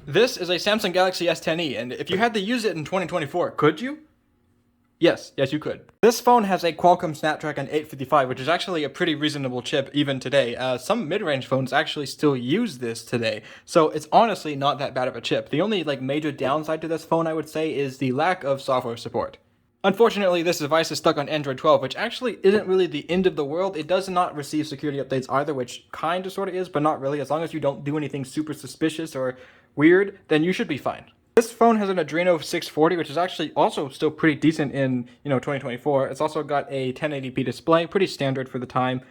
This is a Samsung Galaxy S10e, and if you had to use it in 2024, could you? Yes, you could. This phone has a Qualcomm Snapdragon 855, which is actually a pretty reasonable chip even today. Some mid-range phones actually still use this today, so it's honestly not that bad of a chip. The only major downside to this phone, I would say, is the lack of software support. Unfortunately, this device is stuck on Android 12, which actually isn't really the end of the world. It does not receive security updates either, which kind of sort of is, but not really. As long as you don't do anything super suspicious or weird, then you should be fine. This phone has an Adreno 640, which is actually also still pretty decent in 2024. It's also got a 1080p display, pretty standard for the time.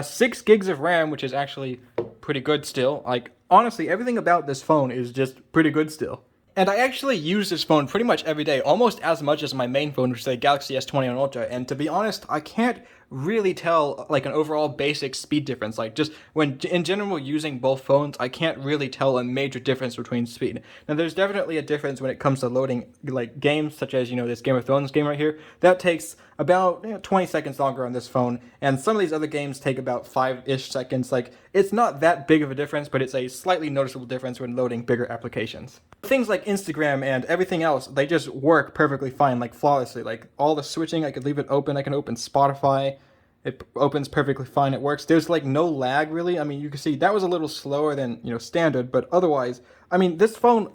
6 gigs of RAM, which is actually pretty good still. Honestly, everything about this phone is just pretty good still. And I actually use this phone pretty much every day, almost as much as my main phone, which is a Galaxy S21 Ultra. And to be honest, I can't really tell an overall basic speed difference. Just when in general using both phones, I can't really tell a major difference between speed. Now there's definitely a difference when it comes to loading games such as this Game of Thrones game right here. That takes about 20 seconds longer on this phone, and some of these other games take about 5-ish seconds. It's not that big of a difference, but it's a slightly noticeable difference when loading bigger applications. Things like Instagram and everything else, they just work perfectly fine, flawlessly. All the switching, I could leave it open. I can open Spotify. It opens perfectly fine. It works. There's no lag really. I mean, you can see that was a little slower than standard, but otherwise, I mean, this phone,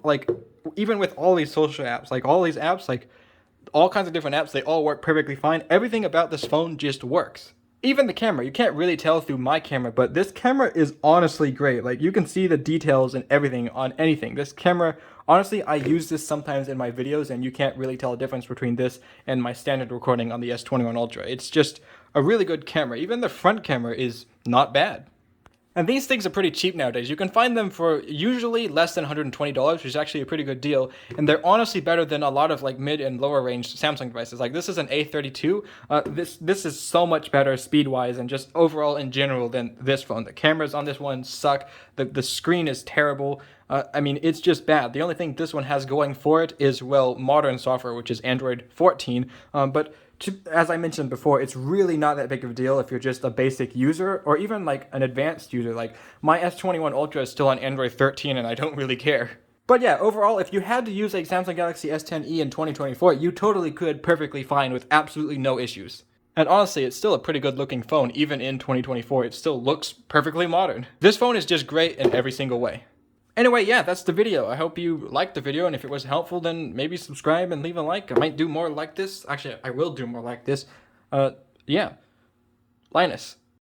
even with all these social apps, all these apps, all kinds of different apps, they all work perfectly fine. Everything about this phone just works. Even the camera, you can't really tell through my camera, but this camera is honestly great. You can see the details and everything on anything. This camera, honestly, I use this sometimes in my videos, and you can't really tell a difference between this and my standard recording on the S21 Ultra. It's just a really good camera. Even the front camera is not bad. And these things are pretty cheap nowadays. You can find them for usually less than $120, which is actually a pretty good deal. And they're honestly better than a lot of mid and lower range Samsung devices. This is an A32. This is so much better speed-wise and just overall in general than this phone. The cameras on this one suck. The screen is terrible. I mean, it's just bad. The only thing this one has going for it is, well, modern software, which is Android 14. As I mentioned before, it's really not that big of a deal if you're just a basic user or even an advanced user. My S21 Ultra is still on Android 13 and I don't really care. But yeah, overall, if you had to use a Samsung Galaxy S10e in 2024, you totally could perfectly fine with absolutely no issues. And honestly, it's still a pretty good looking phone even in 2024. It still looks perfectly modern. This phone is just great in every single way. Anyway, yeah, that's the video. I hope you liked the video, and if it was helpful, then maybe subscribe and leave a like. I might do more like this. Actually, I will do more like this. Yeah. Linus.